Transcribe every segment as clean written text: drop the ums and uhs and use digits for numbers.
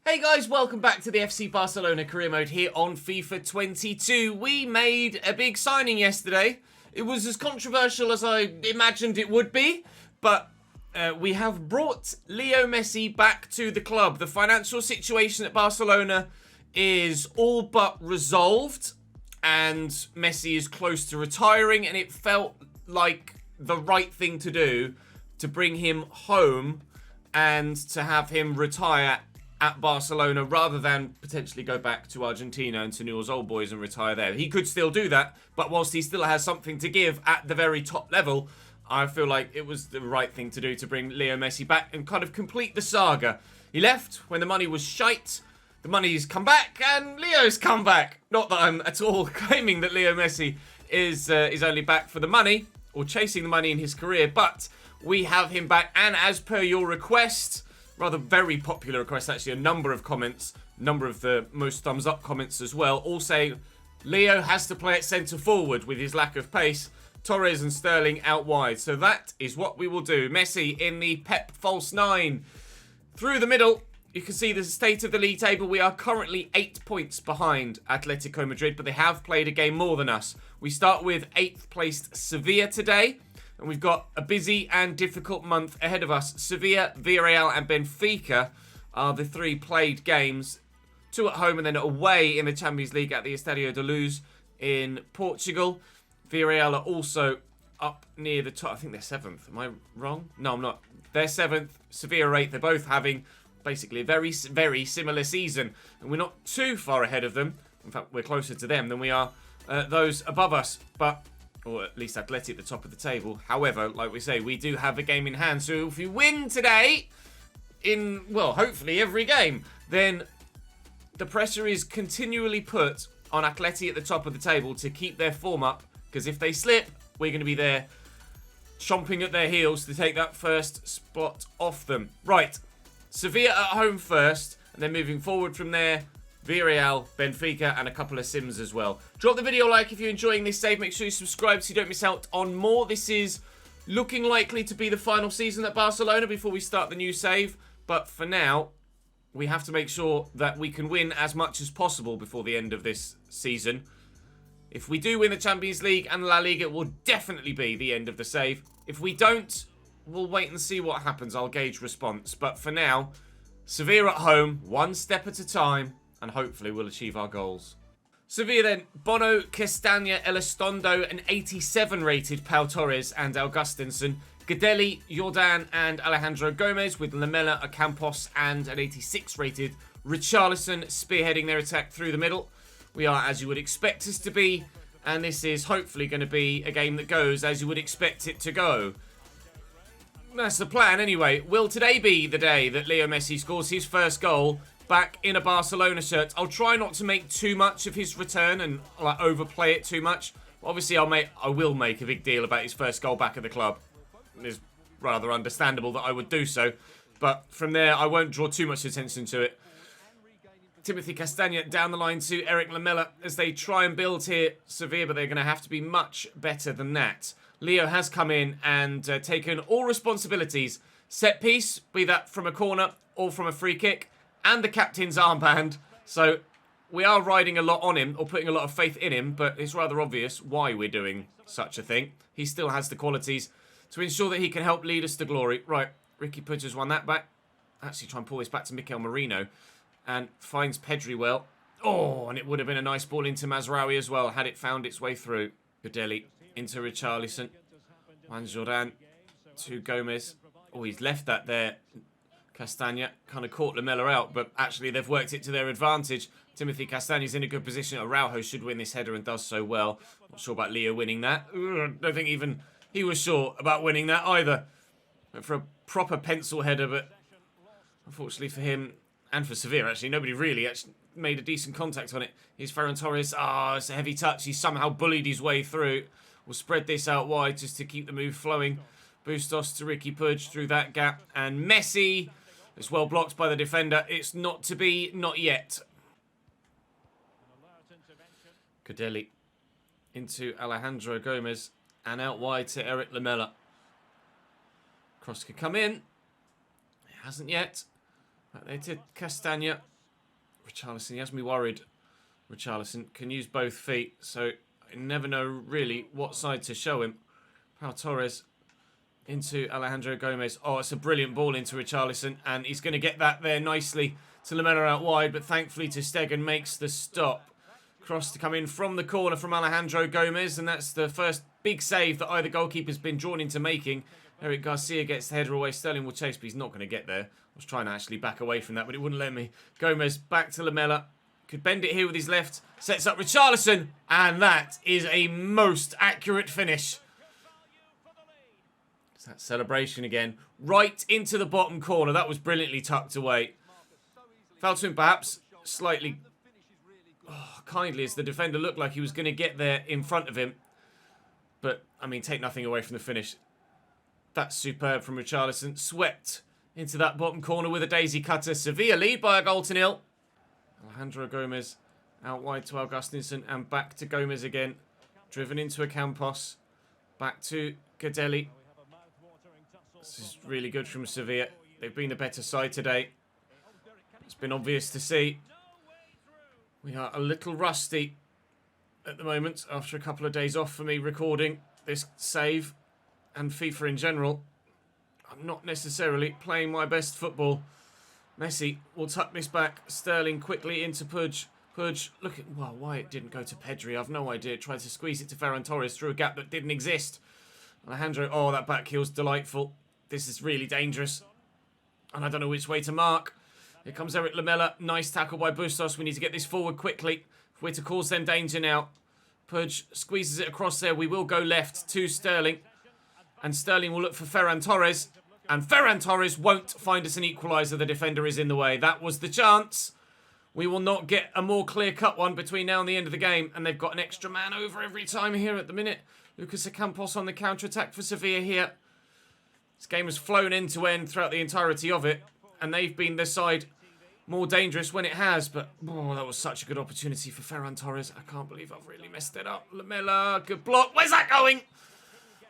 Hey guys, welcome back to the FC Barcelona career mode here on FIFA 22. We made a big signing yesterday. It was as controversial as I imagined it would be, but we have brought Leo Messi back to the club. The financial situation at Barcelona is all but resolved, and Messi is close to retiring, and it felt like the right thing to do to bring him home and to have him retire at Barcelona rather than potentially go back to Argentina and to Newell's Old Boys and retire there. He could still do that, but whilst he still has something to give at the very top level, I feel like it was the right thing to do to bring Leo Messi back and kind of complete the saga. He left when the money was shite, the money's come back, and Leo's come back. Not that I'm at all claiming that Leo Messi is only back for the money or chasing the money in his career, but we have him back, and as per your request, rather very popular request actually, a number of comments, number of the most thumbs up comments as well, all say Leo has to play at centre forward with his lack of pace, Torres and Sterling out wide. So that is what we will do. Messi in the Pep false 9. Through the middle, you can see the state of the league table. We are currently 8 points behind Atletico Madrid, but they have played a game more than us. We start with 8th placed Sevilla today. And we've got a busy and difficult month ahead of us. Sevilla, Villarreal and Benfica are the 3 played games. 2 at home and then away in the Champions League at the Estadio da Luz in Portugal. Villarreal are also up near the top. I think they're 7th. Am I wrong? No, I'm not. They're 7th. Sevilla are 8th. They're both having basically a very, very similar season. And we're not too far ahead of them. In fact, we're closer to them than we are those above us. But or at least Atleti at the top of the table. However, like we say, we do have a game in hand. So if we win today, in, well, hopefully every game, then the pressure is continually put on Atleti at the top of the table to keep their form up. Because if they slip, we're going to be there chomping at their heels to take that first spot off them. Right, Sevilla at home first, and then moving forward from there, Villarreal, Benfica, and a couple of sims as well. Drop the video a like if you're enjoying this save. Make sure you subscribe so you don't miss out on more. This is looking likely to be the final season at Barcelona before we start the new save. But for now, we have to make sure that we can win as much as possible before the end of this season. If we do win the Champions League and La Liga, it will definitely be the end of the save. If we don't, we'll wait and see what happens. I'll gauge response. But for now, Sevilla at home, one step at a time, and hopefully we'll achieve our goals. Sevilla then, Bono, Castagna, Elizondo, an 87 rated Pau Torres and Augustinson. Gadelli, Jordan and Alejandro Gomez with Lamela, Ocampos and an 86 rated Richarlison spearheading their attack through the middle. We are as you would expect us to be, and this is hopefully going to be a game that goes as you would expect it to go. That's the plan anyway. Will today be the day that Leo Messi scores his first goal back in a Barcelona shirt? I'll try not to make too much of his return and like overplay it too much. Obviously, I will make a big deal about his first goal back at the club. It's rather understandable that I would do so, but from there I won't draw too much attention to it. Timothy Castagna down the line to Eric Lamela as they try and build here Sevilla, but they're going to have to be much better than that. Leo has come in and taken all responsibilities. Set piece, be that from a corner or from a free kick, and the captain's armband. So we are riding a lot on him, or putting a lot of faith in him, but it's rather obvious why we're doing such a thing. He still has the qualities to ensure that he can help lead us to glory. Right, Ricky Puig has won that back. Actually try and pull this back to Mikel Merino. And finds Pedri well. Oh, and it would have been a nice ball into Mazraoui as well, had it found its way through. Gadelli into Richarlison. Juan Jordan to Gomez. Oh, he's left that there. Castagna kind of caught Lamela out, but actually they've worked it to their advantage. Timothy Castagna's in a good position. Araujo should win this header and does so well. Not sure about Leo winning that. I don't think even he was sure about winning that either. Went for a proper pencil header, but unfortunately for him, and for Sevilla actually, nobody really actually made a decent contact on it. Here's Ferran Torres. It's a heavy touch. He somehow bullied his way through. We'll spread this out wide just to keep the move flowing. Bustos to Ricky Puig through that gap. And Messi is well blocked by the defender. It's not to be, not yet. Gadelli into Alejandro Gomez. And out wide to Eric Lamela. Cross could come in. It hasn't yet. Back there to Castagna. Richarlison, he has me worried. Richarlison can use both feet, so I never know really what side to show him. Pau Torres into Alejandro Gomez. Oh, it's a brilliant ball into Richarlison, and he's going to get that there nicely to Lamela out wide, but thankfully ter Stegen makes the stop. Cross to come in from the corner from Alejandro Gomez, and that's the first big save that either goalkeeper's been drawn into making. Eric Garcia gets the header away. Sterling will chase, but he's not going to get there. I was trying to actually back away from that, but it wouldn't let me. Gomez back to Lamela. Could bend it here with his left. Sets up Richarlison, and that is a most accurate finish. It's that celebration again. Right into the bottom corner. That was brilliantly tucked away. Foul to him perhaps. Slightly... kindly as the defender looked like he was going to get there in front of him. But, I mean, take nothing away from the finish. That's superb from Richarlison. Swept into that bottom corner with a daisy cutter. Sevilla lead by a goal to nil. Alejandro Gomez out wide to Augustinson and back to Gomez again. Driven into a Campos. Back to Gadelli. This is really good from Sevilla. They've been the better side today. It's been obvious to see. We are a little rusty at the moment after a couple of days off for me recording this save and FIFA in general. I'm not necessarily playing my best football. Messi will tuck this back. Sterling quickly into Puig. Puig, look at... well, why it didn't go to Pedri, I've no idea. Tried to squeeze it to Ferran Torres through a gap that didn't exist. Alejandro, oh, that back heel's delightful. This is really dangerous. And I don't know which way to mark. Here comes Eric Lamela. Nice tackle by Bustos. We need to get this forward quickly if we're to cause them danger now. Puig squeezes it across there. We will go left to Sterling. And Sterling will look for Ferran Torres. And Ferran Torres won't find us an equaliser. The defender is in the way. That was the chance. We will not get a more clear-cut one between now and the end of the game. And they've got an extra man over every time here at the minute. Lucas Campos on the counter-attack for Sevilla here. This game has flown end to end throughout the entirety of it. And they've been the side more dangerous when it has. But, oh, that was such a good opportunity for Ferran Torres. I can't believe I've really messed it up. Lamela, good block. Where's that going?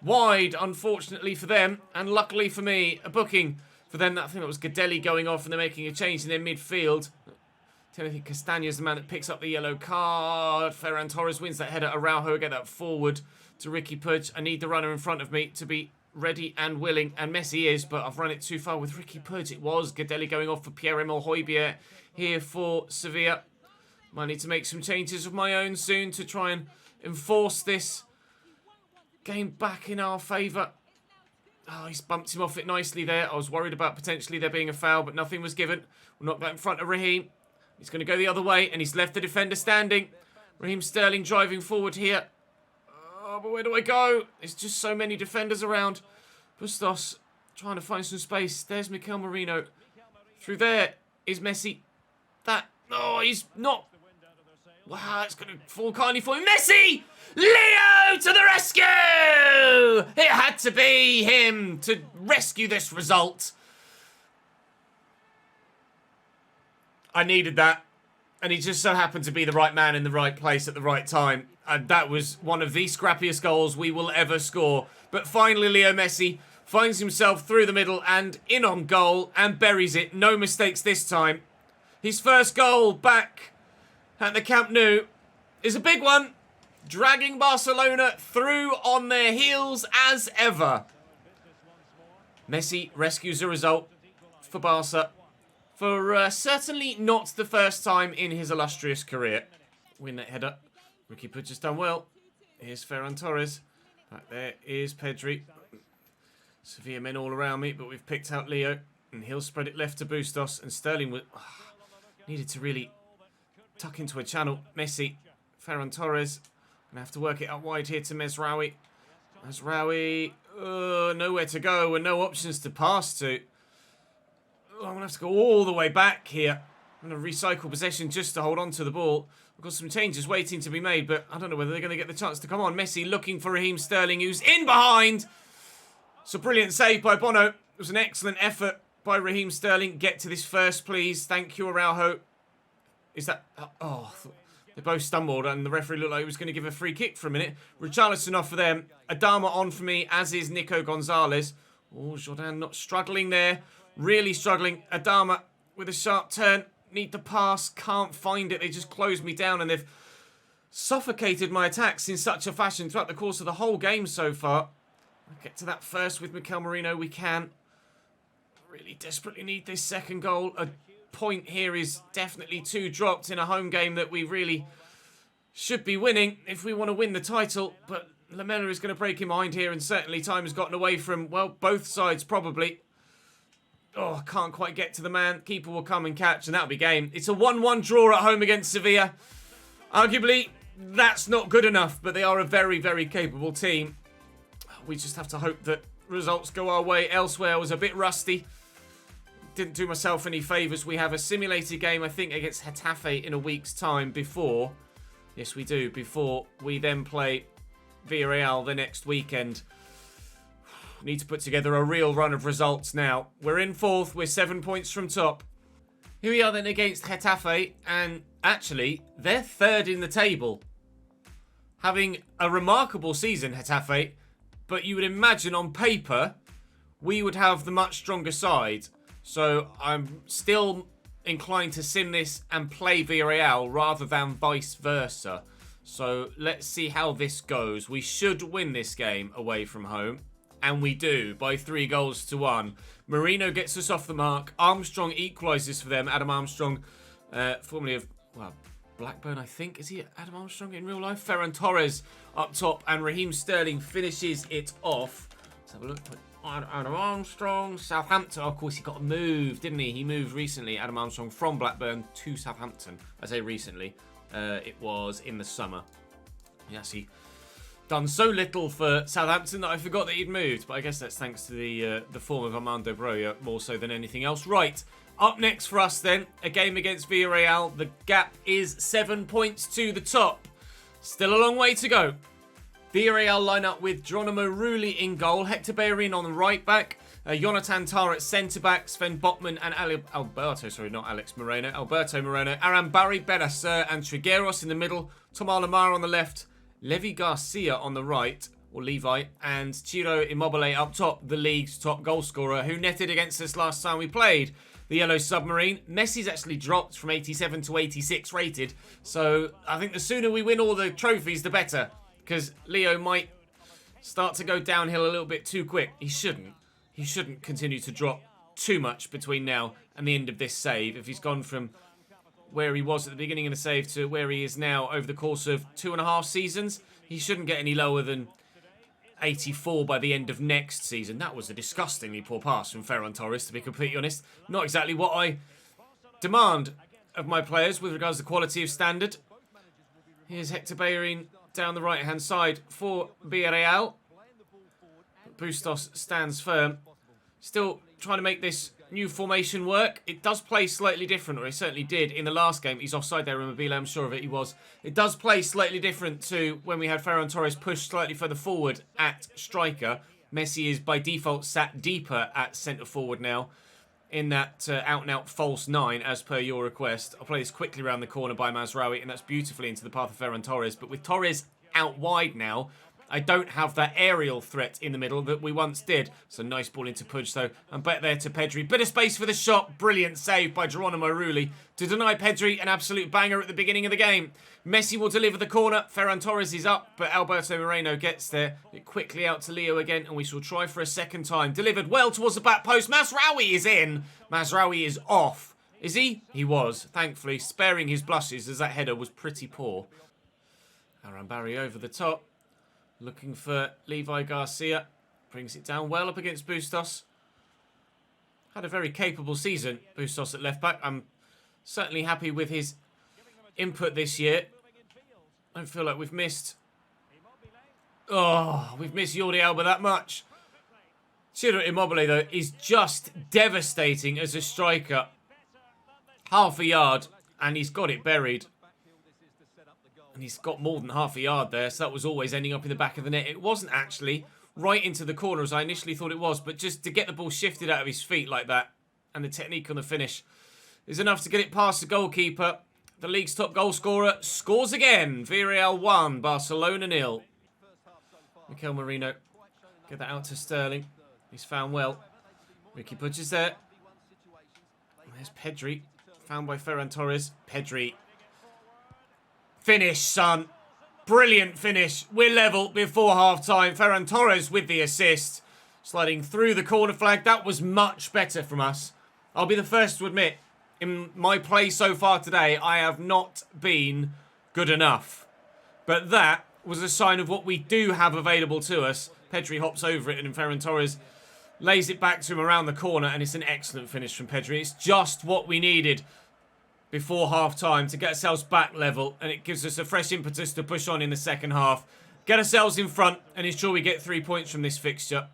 Wide, unfortunately for them. And luckily for me, a booking for them. I think that was Gadelli going off and they're making a change in their midfield. Timothy Castaña's the man that picks up the yellow card. Ferran Torres wins that header. Araujo get that forward to Ricky Puig. I need the runner in front of me to be ready and willing, and Messi is, but I've run it too far with Ricky Puig. It was Gadelli going off for Pierre-Emile Højbjerg here for Sevilla. Might need to make some changes of my own soon to try and enforce this game back in our favour. Oh, he's bumped him off it nicely there. I was worried about potentially there being a foul, but nothing was given. We'll knock that in front of Raheem. He's going to go the other way, and he's left the defender standing. Raheem Sterling driving forward here. Oh, but where do I go? There's just so many defenders around. Bustos trying to find some space. There's Mikel Merino. Through there is Messi. That... oh, he's not... wow, it's going to fall kindly for him. Messi! Leo to the rescue! It had to be him to rescue this result. I needed that. And he just so happened to be the right man in the right place at the right time. And that was one of the scrappiest goals we will ever score. But finally, Leo Messi finds himself through the middle and in on goal and buries it. No mistakes this time. His first goal back at the Camp Nou is a big one. Dragging Barcelona through on their heels as ever. Messi rescues a result for Barca. For certainly not the first time in his illustrious career. Win that header. Ricky Puig has done well. Here's Ferran Torres. Back there is Pedri. Sevilla men all around me, but we've picked out Leo. And he'll spread it left to Bustos. And Sterling needed to really tuck into a channel. Messi. Ferran Torres. Gonna have to work it out wide here to Mesraoui. Mesraoui. Nowhere to go and no options to pass to. I'm going to have to go all the way back here. I'm going to recycle possession just to hold on to the ball. We've got some changes waiting to be made, but I don't know whether they're going to get the chance to come on. Messi looking for Raheem Sterling, who's in behind. It's a brilliant save by Bono. It was an excellent effort by Raheem Sterling. Get to this first, please. Thank you, Araujo. Is that... oh, they both stumbled, and the referee looked like he was going to give a free kick for a minute. Richarlison off for them. Adama on for me, as is Nico Gonzalez. Oh, Jordan not struggling there. Really struggling. Adama with a sharp turn. need the pass, can't find it. They just closed me down and they've suffocated my attacks in such a fashion throughout the course of the whole game so far. I'll get to that first with Mikel Merino. We can. Really desperately need this second goal. A point here is definitely too dropped in a home game that we really should be winning if we want to win the title. But Lamela is going to break in mind here, and certainly time has gotten away from, well, both sides probably. Oh, can't quite get to the man. Keeper will come and catch, and that'll be game. It's a 1-1 draw at home against Sevilla. Arguably, that's not good enough, but they are a very, very capable team. We just have to hope that results go our way. Elsewhere, I was a bit rusty. Didn't do myself any favours. We have a simulated game, I think, against Getafe in a week's time before. Yes, we do. Before we then play Villarreal the next weekend. Need to put together a real run of results now. We're in 4th. We're 7 points from top. Here we are then against Getafe. And actually, they're 3rd in the table. Having a remarkable season, Getafe. But you would imagine on paper, we would have the much stronger side. So I'm still inclined to sim this and play Villarreal rather than vice versa. So let's see how this goes. We should win this game away from home. And we do, by 3-1. Merino gets us off the mark. Armstrong equalises for them. Adam Armstrong, formerly of, well, Blackburn, I think. Is he Adam Armstrong in real life? Ferran Torres up top. And Raheem Sterling finishes it off. Let's have a look. Adam Armstrong, Southampton. Oh, of course, he got moved, didn't he? He moved recently, Adam Armstrong, from Blackburn to Southampton. I say recently. It was in the summer. Yes, he done so little for Southampton that I forgot that he'd moved. But I guess that's thanks to the form of Armando Broja more so than anything else. Right, up next for us then, a game against Villarreal. The gap is 7 points to the top. Still a long way to go. Villarreal line up with Geronimo Rulli in goal, Hector Bellerin on the right back, Jonathan Tah at centre back, Sven Botman and Alberto Moreno, Arambari, Benacer and Trigueros in the middle, Tomás Lemar on the left, Levi Garcia on the right, or Levi, and Ciro Immobile up top, the league's top goal scorer, who netted against us last time we played the Yellow Submarine. Messi's actually dropped from 87 to 86 rated, so I think the sooner we win all the trophies, the better. Because Leo might start to go downhill a little bit too quick. He shouldn't. He shouldn't continue to drop too much between now and the end of this save. If he's gone from where he was at the beginning of the save to where he is now over the course of 2.5 seasons, he shouldn't get any lower than 84 by the end of next season. That was a disgustingly poor pass from Ferran Torres, to be completely honest. Not exactly what I demand of my players with regards to quality of standard. Here's Hector Bellerin down the right-hand side for Villarreal. Bustos stands firm. Still trying to make this new formation work. It does play slightly different, or it certainly did in the last game. He's offside there, Immobile, I'm sure of it, he was. It does play slightly different to when we had Ferran Torres pushed slightly further forward at striker. Messi is by default sat deeper at centre-forward now in that out-and-out false 9, as per your request. I'll play this quickly around the corner by Mazraoui, and that's beautifully into the path of Ferran Torres. But with Torres out wide now, I don't have that aerial threat in the middle that we once did. So nice ball into Puig, though. And back there to Pedri. Bit of space for the shot. Brilliant save by Geronimo Rulli to deny Pedri an absolute banger at the beginning of the game. Messi will deliver the corner. Ferran Torres is up, but Alberto Moreno gets there. It quickly out to Leo again, and we shall try for a second time. Delivered well towards the back post. Mazraoui is in. Mazraoui is off. Is he? He was, thankfully, sparing his blushes as that header was pretty poor. Arambari over the top. Looking for Levi Garcia. Brings it down well up against Bustos. Had a very capable season, Bustos at left back. I'm certainly happy with his input this year. I don't feel like we've missed... Oh, we've missed Jordi Alba that much. Ciro Immobile, though, is just devastating as a striker. Half a yard, and he's got it buried. And he's got more than half a yard there, so that was always ending up in the back of the net. It wasn't actually right into the corner as I initially thought it was, but just to get the ball shifted out of his feet like that, and the technique on the finish is enough to get it past the goalkeeper. The league's top goal scorer scores again. Villarreal 1, Barcelona 0. Mikel Merino, get that out to Sterling. He's found well. Ricky Puig is there. There's Pedri. Found by Ferran Torres. Pedri. Finish, son. Brilliant finish. We're level before half-time. Ferran Torres with the assist. Sliding through the corner flag. That was much better from us. I'll be the first to admit, in my play so far today, I have not been good enough. But that was a sign of what we do have available to us. Pedri hops over it and Ferran Torres lays it back to him around the corner, and it's an excellent finish from Pedri. It's just what we needed before half-time to get ourselves back level, and it gives us a fresh impetus to push on in the second half. Get ourselves in front and ensure we get 3 points from this fixture.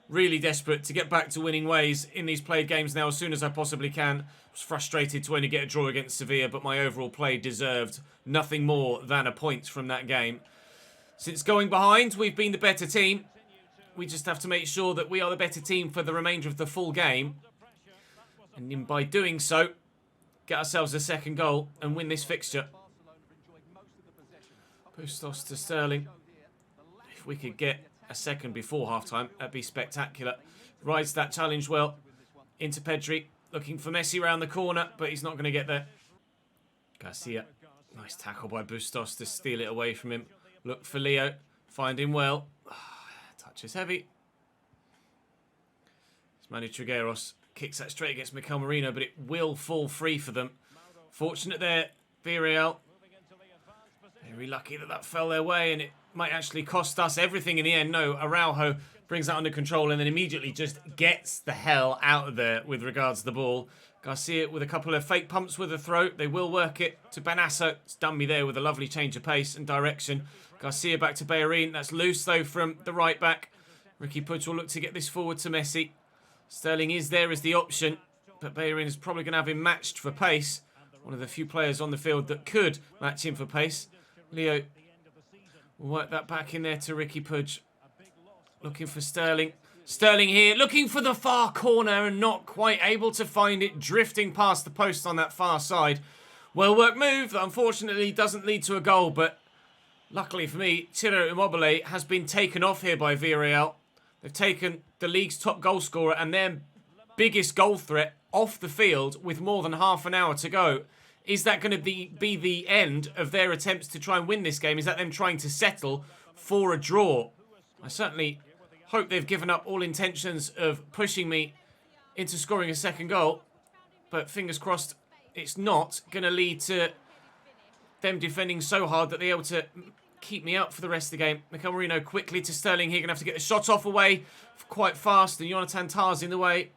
Really desperate to get back to winning ways in these played games now as soon as I possibly can. I was frustrated to only get a draw against Sevilla, but my overall play deserved nothing more than a point from that game. Since going behind, we've been the better team. We just have to make sure that we are the better team for the remainder of the full game. And by doing so, get ourselves a second goal and win this fixture. Bustos to Sterling. If we could get a second before half-time, that'd be spectacular. Rides that challenge well. Into Pedri. Looking for Messi around the corner, but he's not going to get there. Garcia. Nice tackle by Bustos to steal it away from him. Look for Leo. Find him well. Touch is heavy. It's Manu Trigueros. Kicks that straight against Mikel Merino, but it will fall free for them. Fortunate there, Villarreal. Very lucky that that fell their way, and it might actually cost us everything in the end. No, Araujo brings that under control and then immediately just gets the hell out of there with regards to the ball. Garcia with a couple of fake pumps with a throw. They will work it to Benasso. It's done me there with a lovely change of pace and direction. Garcia back to Bellerin. That's loose, though, from the right back. Ricky Puig will look to get this forward to Messi. Sterling is there as the option, but Bellerin is probably going to have him matched for pace. One of the few players on the field that could match him for pace. Leo will work that back in there to Ricky Puig. Looking for Sterling. Sterling here, looking for the far corner and not quite able to find it. Drifting past the post on that far side. Well worked move that unfortunately doesn't lead to a goal, but luckily for me, Ciro Immobile has been taken off here by Villarreal. They've taken the league's top goal scorer and their biggest goal threat off the field with more than half an hour to go. Is that going to be the end of their attempts to try and win this game? Is that them trying to settle for a draw? I certainly hope they've given up all intentions of pushing me into scoring a second goal. But fingers crossed it's not going to lead to them defending so hard that they're able to keep me up for the rest of the game. Mikel Merino quickly to Sterling here. Going to have to get the shot off away quite fast. And Jonathan Tah's in the way.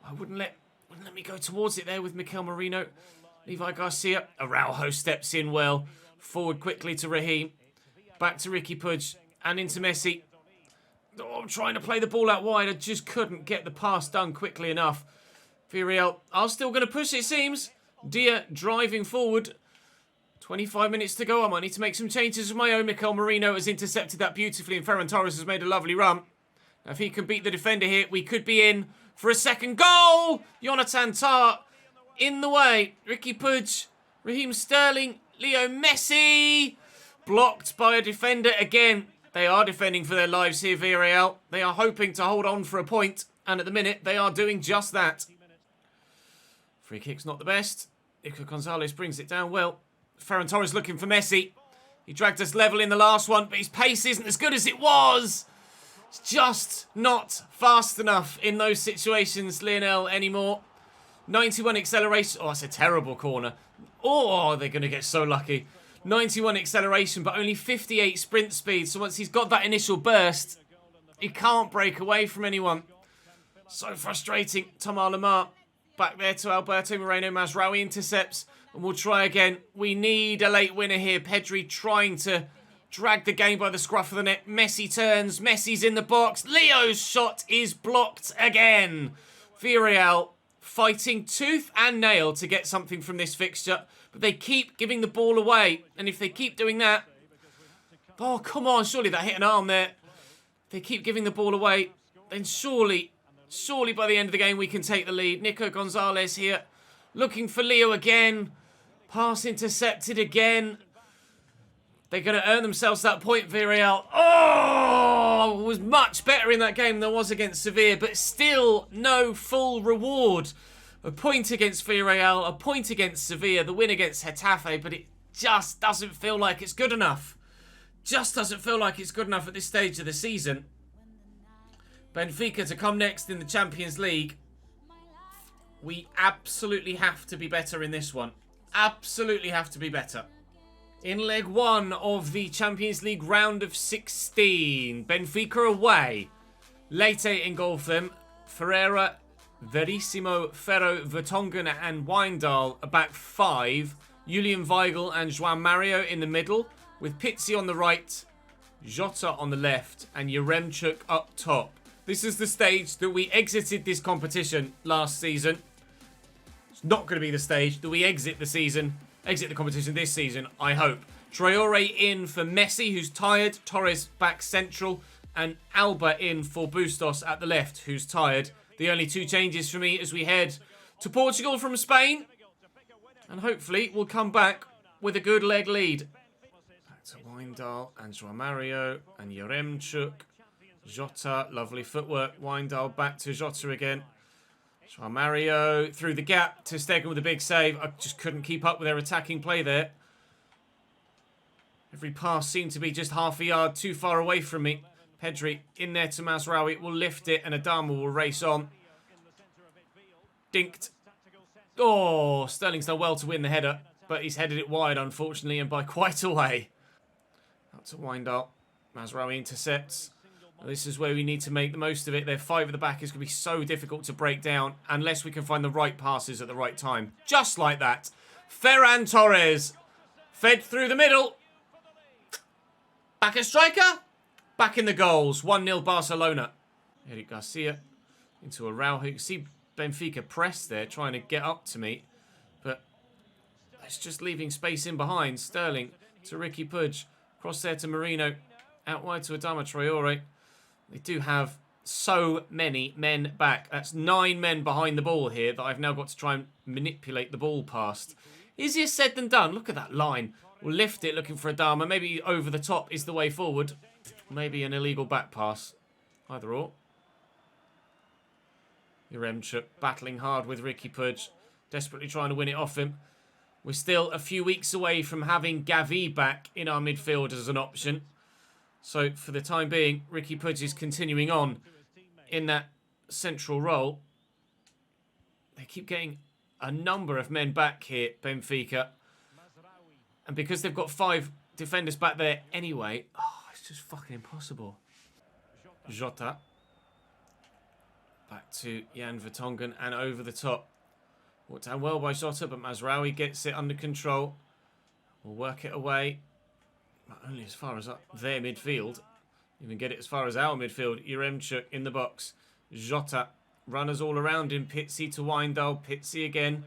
I wouldn't let me go towards it there with Mikel Merino. Levi Garcia. Araujo steps in well. Forward quickly to Raheem. Back to Ricky Puig. And into Messi. Oh, I'm trying to play the ball out wide. I just couldn't get the pass done quickly enough. Villarreal are still going to push, it seems. Dia driving forward. 25 minutes to go. I might need to make some changes of my own. Mikel Merino has intercepted that beautifully, and Ferran Torres has made a lovely run. Now, if he can beat the defender here, we could be in for a second goal. Jonathan Tah in the way. Ricky Puig, Raheem Sterling, Leo Messi. Blocked by a defender again. They are defending for their lives here, Villarreal. They are hoping to hold on for a point, and at the minute, they are doing just that. Free kick's not the best. Iker Gonzalez brings it down well. Ferran Torres looking for Messi. He dragged us level in the last one, but his pace isn't as good as it was. It's just not fast enough in those situations, Lionel, anymore. 91 acceleration. Oh, that's a terrible corner. Oh, they're going to get so lucky. 91 acceleration, but only 58 sprint speed. So once he's got that initial burst, he can't break away from anyone. So frustrating. Tamar Lamar back there to Alberto Moreno. Mazraoui intercepts. And we'll try again. We need a late winner here. Pedri trying to drag the game by the scruff of the neck. Messi turns. Messi's in the box. Leo's shot is blocked again. Villarreal fighting tooth and nail to get something from this fixture. But they keep giving the ball away. And if they keep doing that... Oh, come on. Surely that hit an arm there. If they keep giving the ball away, then surely by the end of the game we can take the lead. Nico Gonzalez here. Looking for Leo again. Pass intercepted again. They're going to earn themselves that point, Villarreal. Oh! Was much better in that game than was against Sevilla, but still no full reward. A point against Villarreal, a point against Sevilla, the win against Getafe, but it just doesn't feel like it's good enough. Just doesn't feel like it's good enough at this stage of the season. Benfica to come next in the Champions League. We absolutely have to be better in this one. Absolutely have to be better. In leg 1 of the Champions League round of 16. Benfica away. Leite in goal for them. Ferreira, Verissimo, Ferro, Vertonghen and Wijndal are back 5. Julian Weigl and João Mario in the middle. With Pizzi on the right, Jota on the left and Yaremchuk up top. This is the stage that we exited this competition last season. It's not going to be the stage that we exit the competition this season, I hope. Traore in for Messi, who's tired. Torres back central. And Alba in for Bustos at the left, who's tired. The only 2 changes for me as we head to Portugal from Spain. And hopefully we'll come back with a good leg lead. Back to Wijndal and João Mario and Yaremchuk. Jota, lovely footwork. Wijndal back to Jota again. João Mario through the gap to Stegen with a big save. I just couldn't keep up with their attacking play there. Every pass seemed to be just half a yard too far away from me. Pedri in there to Mazraoui. Will lift it and Adama will race on. Dinked. Oh, Sterling's done well to win the header, but he's headed it wide, unfortunately, and by quite a way. Out to Wijndal. Mazraoui intercepts. This is where we need to make the most of it. Their 5 at the back is going to be so difficult to break down unless we can find the right passes at the right time. Just like that. Ferran Torres. Fed through the middle. Back a striker. Back in the goals. 1-0 Barcelona. Eric Garcia into Araujo. You can see Benfica press there, trying to get up to me. But it's just leaving space in behind. Sterling to Ricky Puig. Cross there to Marino. Out wide to Adama Traore. They do have so many men back. That's 9 men behind the ball here that I've now got to try and manipulate the ball past. Easier said than done. Look at that line. We'll lift it looking for Adama. Maybe over the top is the way forward. Maybe an illegal back pass. Either or. Yaremchuk battling hard with Ricky Puig. Desperately trying to win it off him. We're still a few weeks away from having Gavi back in our midfield as an option. So, for the time being, Ricky Puig is continuing on in that central role. They keep getting a number of men back here, Benfica. And because they've got 5 defenders back there anyway, it's just fucking impossible. Jota. Back to Jan Vertonghen and over the top. Walked down well by Jota, but Mazraoui gets it under control. We'll work it away. Only as far as their midfield. Even get it as far as our midfield. Yaremchuk in the box. Jota. Runners all around him. Pizzi to Wijndal. Pizzi again.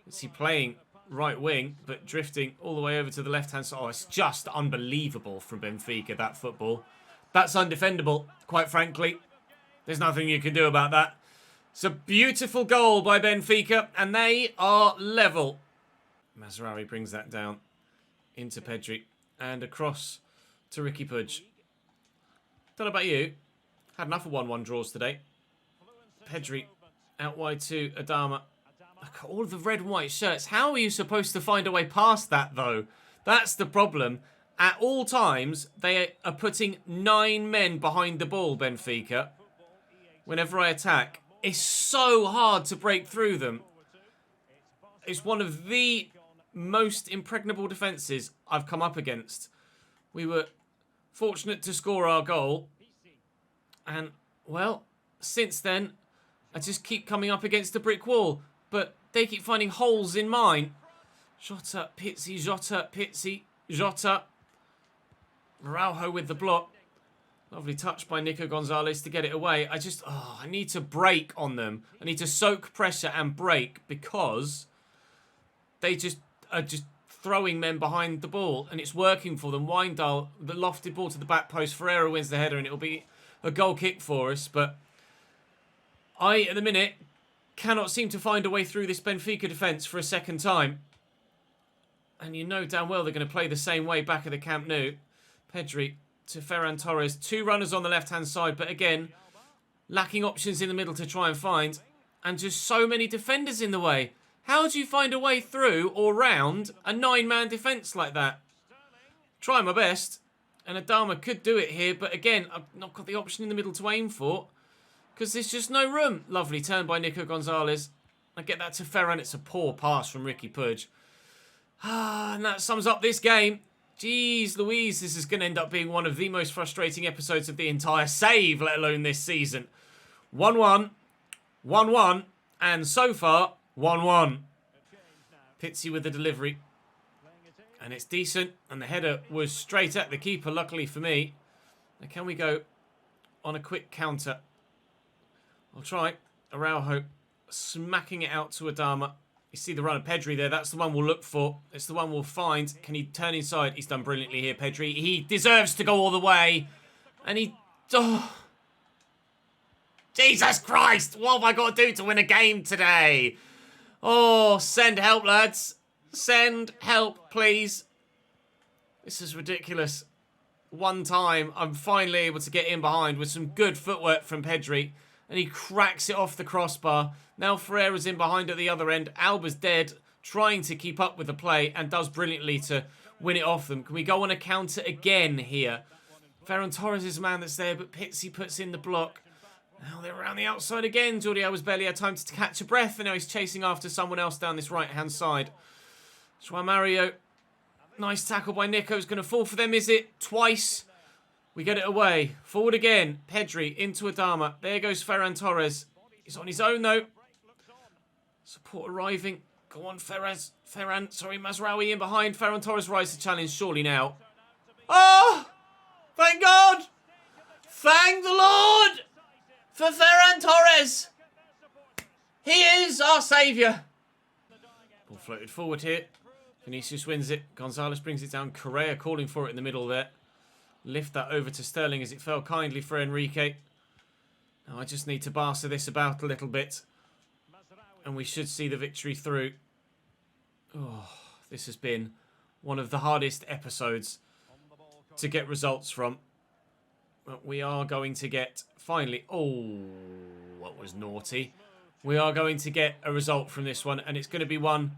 Pizzi playing right wing, but drifting all the way over to the left-hand side. Oh, it's just unbelievable from Benfica, that football. That's undefendable, quite frankly. There's nothing you can do about that. It's a beautiful goal by Benfica, and they are level. Mazraoui brings that down into Pedri. And across to Ricky Puig. Don't know about you. Had enough of 1-1 draws today. Pedri out wide to Adama. Look at all of the red and white shirts. How are you supposed to find a way past that, though? That's the problem. At all times, they are putting 9 men behind the ball, Benfica. Whenever I attack, it's so hard to break through them. It's one of the most impregnable defences I've come up against. We were fortunate to score our goal. And, well, since then, I just keep coming up against a brick wall. But they keep finding holes in mine. Jota, Pizzi, Jota, Pizzi, Jota. Araujo with the block. Lovely touch by Nico Gonzalez to get it away. I need to break on them. I need to soak pressure and break because they are just throwing men behind the ball and it's working for them. Wijndal, the lofted ball to the back post. Ferreira wins the header and it'll be a goal kick for us. But I, at the minute, cannot seem to find a way through this Benfica defence for a second time. And you know damn well they're going to play the same way back at the Camp Nou. Pedri to Ferran Torres. 2 runners on the left-hand side, but again, lacking options in the middle to try and find. and just so many defenders in the way. How do you find a way through or round a 9-man defence like that? Try my best. And Adama could do it here, but again, I've not got the option in the middle to aim for because there's just no room. Lovely turn by Nico Gonzalez. I get that to Ferran. It's a poor pass from Ricky Pudge. And that sums up this game. Jeez Louise, this is going to end up being one of the most frustrating episodes of the entire save, let alone this season. 1-1, 1-1, and so far, 1-1. Pitsy with the delivery. And it's decent, and the header was straight at the keeper, luckily for me. Now can we go on a quick counter? I'll try. Araujo smacking it out to Adama. You see the run of Pedri there. That's the one we'll look for. It's the one we'll find. Can he turn inside? He's done brilliantly here, Pedri. He deserves to go all the way. And he... Oh. Jesus Christ! What have I got to do to win a game today? Oh, send help, lads. Send help, please. This is ridiculous. One time, I'm finally able to get in behind with some good footwork from Pedri. And he cracks it off the crossbar. Now Ferreira's in behind at the other end. Alba's dead, trying to keep up with the play and does brilliantly to win it off them. Can we go on a counter again here? Ferran Torres is the man that's there, but Pitsy puts in the block. Now they're around the outside again. Jordi Alba's barely had time to catch a breath, and now he's chasing after someone else down this right-hand side. Joao Mario. Nice tackle by Nico. Is going to fall for them, is it? Twice. We get it away. Forward again. Pedri into Adama. There goes Ferran Torres. He's on his own, though. Support arriving. Go on, Ferran. Mazraoui in behind. Ferran Torres rises the challenge, surely now. Oh! Thank God! Thank the Lord for Ferran Torres. He is our saviour. Ball floated forward here. Vinicius wins it. Gonzalez brings it down. Correa calling for it in the middle there. Lift that over to Sterling as it fell kindly for Enrique. Now I just need to Barca this about a little bit. And we should see the victory through. Oh, this has been one of the hardest episodes to get results from. But we are going to get, finally... Oh, what was naughty. We are going to get a result from this one. And it's going to be one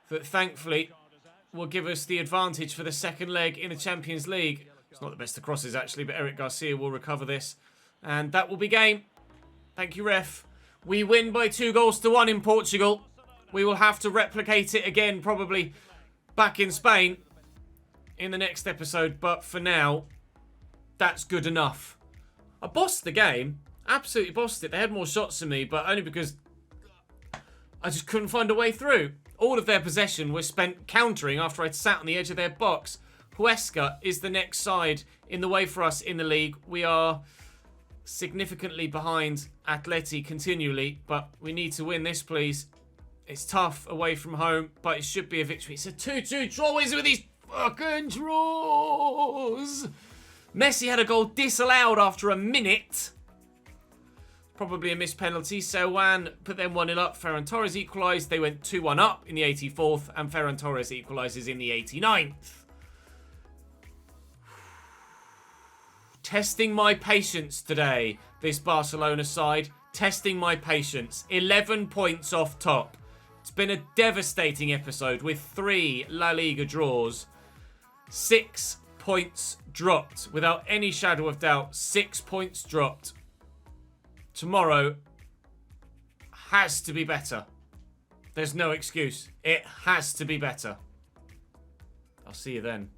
that, thankfully, will give us the advantage for the second leg in the Champions League. It's not the best of crosses, actually, but Eric Garcia will recover this. And that will be game. Thank you, ref. We win by 2-1 in Portugal. We will have to replicate it again, probably back in Spain in the next episode. But for now, that's good enough. I bossed the game. Absolutely bossed it. They had more shots than me, but only because I just couldn't find a way through. All of their possession was spent countering after I'd sat on the edge of their box. Huesca is the next side in the way for us in the league. We are significantly behind Atleti continually, but we need to win this, please. It's tough away from home, but it should be a victory. It's a 2-2 draw. What is it with these fucking draws? Messi had a goal disallowed after a minute. Probably a missed penalty. Selwan put them 1-0 up. Ferran Torres equalised. They went 2-1 up in the 84th, and Ferran Torres equalises in the 89th. Testing my patience today, this Barcelona side. Testing my patience. 11 points off top. It's been a devastating episode with 3 La Liga draws. 6 points dropped. Without any shadow of doubt, 6 points dropped. Tomorrow has to be better. There's no excuse. It has to be better. I'll see you then.